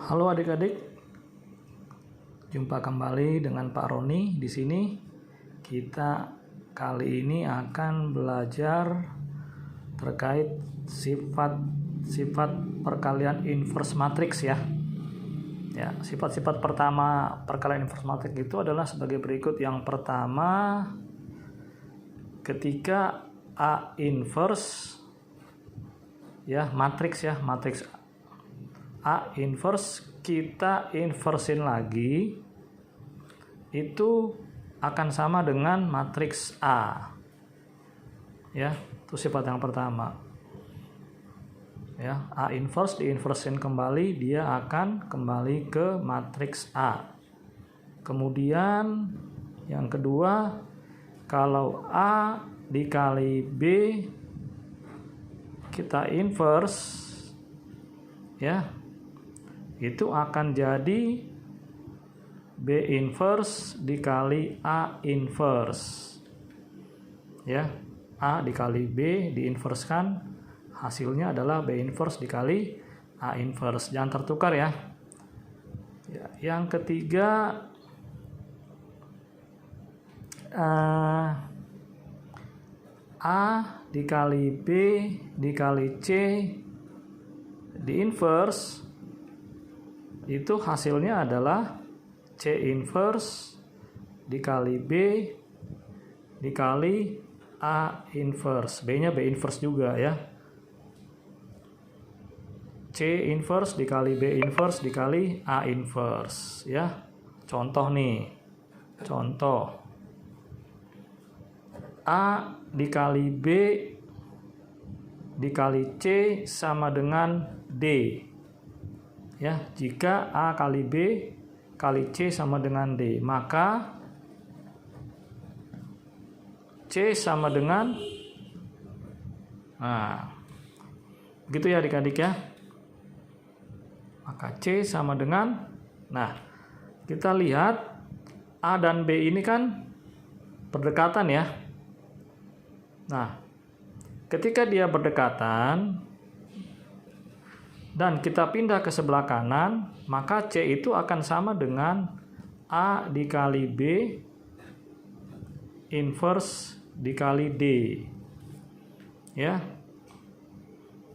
Halo adik-adik, jumpa kembali dengan Pak Roni di sini. Kita kali ini akan belajar terkait sifat-sifat perkalian inverse matriks ya. Ya, sifat-sifat pertama perkalian inverse matriks itu adalah sebagai berikut. Yang pertama, ketika A inverse matriks A inverse kita inversin lagi, itu akan sama dengan matriks A. Ya, itu sifat yang pertama. Ya, A inverse diinversin kembali, dia akan kembali ke matriks A. Kemudian yang kedua, kalau A dikali B kita inverse, ya, itu akan jadi B inverse dikali A inverse. Ya, A dikali B diinverskan, hasilnya adalah B inverse dikali A inverse. Jangan tertukar ya. Yang ketiga, A dikali B dikali C diinverse, itu hasilnya adalah C inverse dikali B dikali A inverse. B-nya B inverse juga ya. C inverse dikali B inverse dikali A inverse ya. Contoh nih. Contoh. A dikali B dikali C sama dengan D. Ya, jika A kali B kali C sama dengan D, maka C sama dengan, begitu ya adik-adik ya. Maka C sama dengan, kita lihat A dan B ini kan berdekatan ya. Nah, ketika dia berdekatan dan kita pindah ke sebelah kanan, maka C itu akan sama dengan A dikali B inverse dikali D. Ya.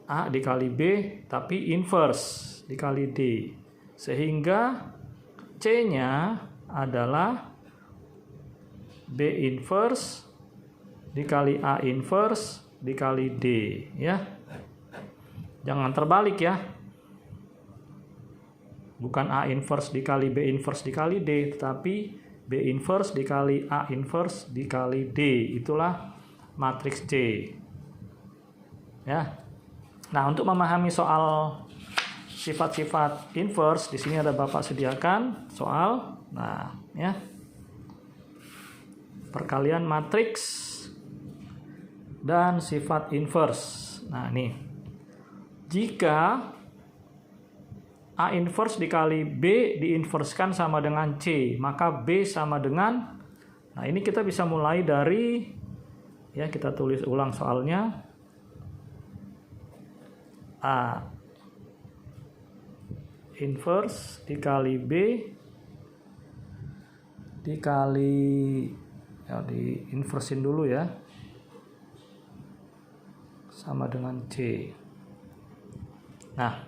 A dikali B tapi inverse dikali D. Sehingga C-nya adalah B inverse dikali A inverse dikali D, ya. Jangan terbalik ya. Bukan A inverse dikali B inverse dikali D, tetapi B inverse dikali A inverse dikali D. Itulah matriks C. Ya. Nah, untuk memahami soal sifat-sifat inverse, di sini ada Bapak sediakan soal. Nah, ya. Perkalian matriks dan sifat inverse. Nah, nih. Jika A inverse dikali B diinverskan sama dengan C, maka B sama dengan, nah ini kita bisa mulai dari, ya kita tulis ulang soalnya, A inverse dikali B dikali, ya diinversin dulu ya, sama dengan C. Nah,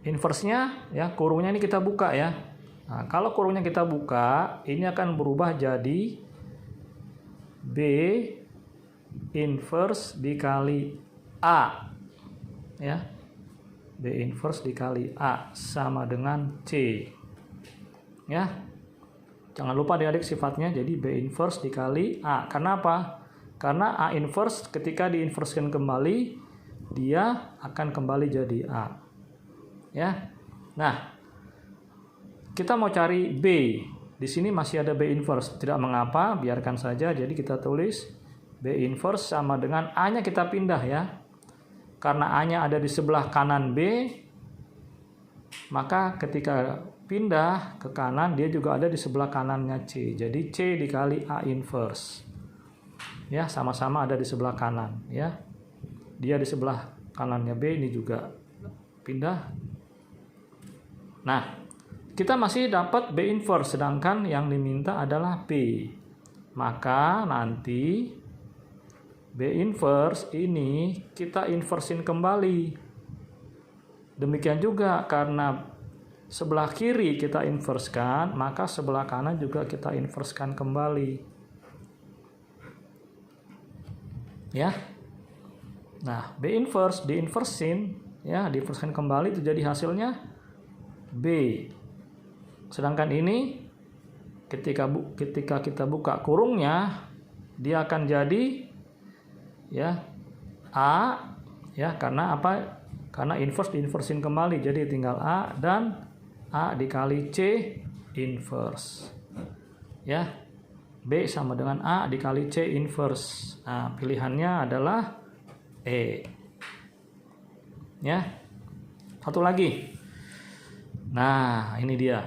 inverse-nya ya, kurungnya ini kita buka ya. Nah, kalau kurungnya kita buka, ini akan berubah jadi B inverse dikali A. Ya. B inverse dikali A sama dengan C. Ya. Jangan lupa adik-adik sifatnya, jadi B inverse dikali A. Karena apa? Karena A inverse ketika diinverskan kembali, dia akan kembali jadi A. Ya. Nah, kita mau cari B. Di sini masih ada B inverse. Tidak mengapa, biarkan saja. Jadi kita tulis B inverse sama dengan A-nya kita pindah ya. Karena A-nya ada di sebelah kanan B, maka ketika pindah ke kanan, dia juga ada di sebelah kanannya C. Jadi C dikali A inverse. Ya, sama-sama ada di sebelah kanan ya. Dia di sebelah kanannya B, ini juga pindah Nah, kita masih dapat B inverse, sedangkan yang diminta adalah B. Maka nanti B inverse ini kita inversin kembali. Demikian juga karena sebelah kiri kita inverskan, maka sebelah kanan juga kita inverskan kembali. Ya. Nah, B inverse diinversin, ya, diinverskan kembali itu jadi hasilnya B. Sedangkan ini ketika kita buka kurungnya, dia akan jadi ya A, ya, karena apa? Karena inverse diinversin kembali, jadi tinggal A dan A dikali C inverse. Ya. B sama dengan A dikali C inverse. Nah, pilihannya adalah E. Ya. Satu lagi. Nah, ini dia.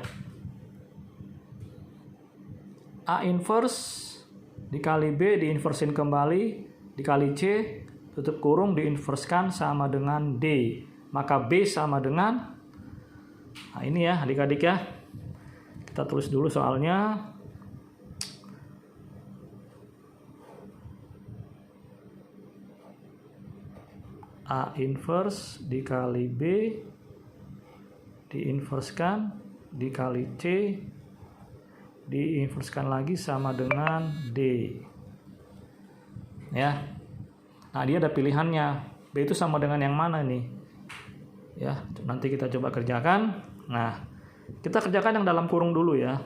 A inverse dikali B diinversin kembali dikali C tutup kurung diinverskan sama dengan D. Maka B sama dengan, nah ini ya adik-adik ya. Kita tulis dulu soalnya. A inverse dikali B diinverskan dikali C diinverskan lagi sama dengan D. Ya. Nah, dia ada pilihannya. B itu sama dengan yang mana nih? Ya, nanti kita coba kerjakan. Nah, kita kerjakan yang dalam kurung dulu ya.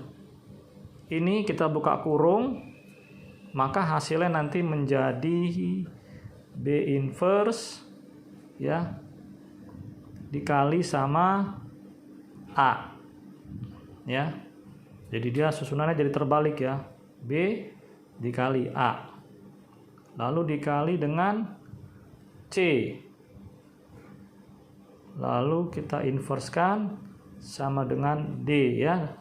Ini kita buka kurung, maka hasilnya nanti menjadi B inverse ya dikali sama A. Ya. Jadi dia susunannya jadi terbalik ya. B dikali A. Lalu dikali dengan C. Lalu kita inverskan sama dengan D ya.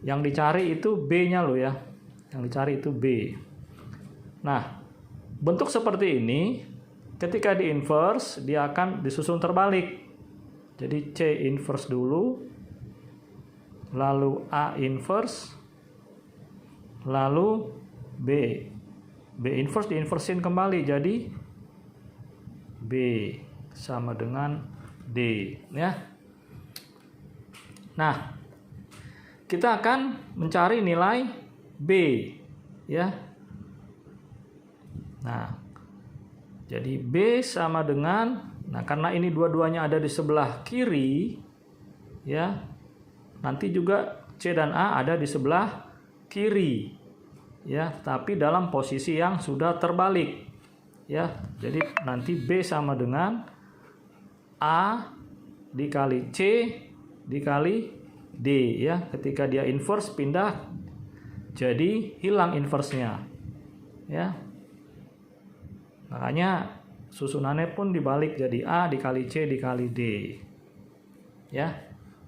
Yang dicari itu B-nya loh ya. Yang dicari itu B. Nah, bentuk seperti ini ketika di inverse dia akan disusun terbalik. Jadi C inverse dulu, lalu A inverse, lalu B. B inverse diinversin kembali jadi B sama dengan D ya. Nah, kita akan mencari nilai B ya. Nah, jadi B sama dengan, nah karena ini dua-duanya ada di sebelah kiri ya. Nanti juga C dan A ada di sebelah kiri ya, tapi dalam posisi yang sudah terbalik ya. Jadi nanti B sama dengan A dikali C dikali D ya. Ketika dia inverse pindah jadi hilang inverse-nya ya. Makanya susunannya pun dibalik jadi A dikali C dikali D ya.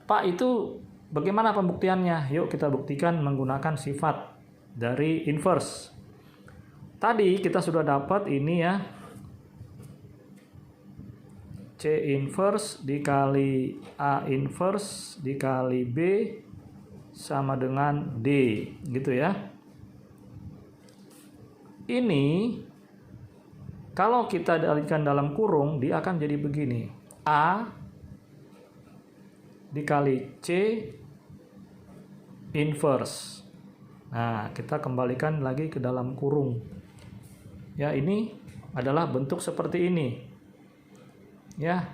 Pak, itu bagaimana pembuktiannya? Yuk kita buktikan menggunakan sifat dari inverse. Tadi kita sudah dapat ini ya, C inverse dikali A inverse dikali B sama dengan D gitu ya. Ini kalau kita dalikan dalam kurung, dia akan jadi begini. A dikali C inverse. Nah, kita kembalikan lagi ke dalam kurung. Ya, ini adalah bentuk seperti ini. Ya,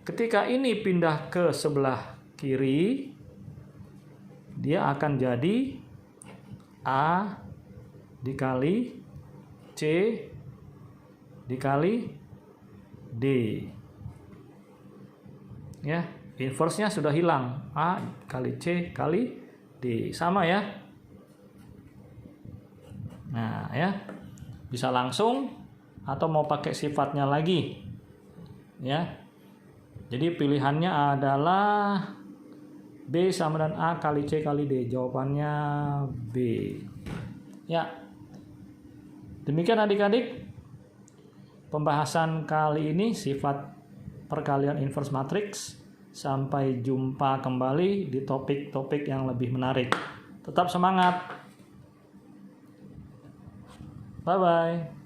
ketika ini pindah ke sebelah kiri, dia akan jadi A dikali C dikali D. Ya, inverse-nya sudah hilang. A kali C kali D. Sama ya. Nah, ya. Bisa langsung atau mau pakai sifatnya lagi. Ya. Jadi pilihannya adalah B sama dengan A kali C kali D. Jawabannya B. Ya. Demikian adik-adik pembahasan kali ini sifat perkalian inverse matrix. Sampai jumpa kembali di topik-topik yang lebih menarik. Tetap semangat. Bye-bye.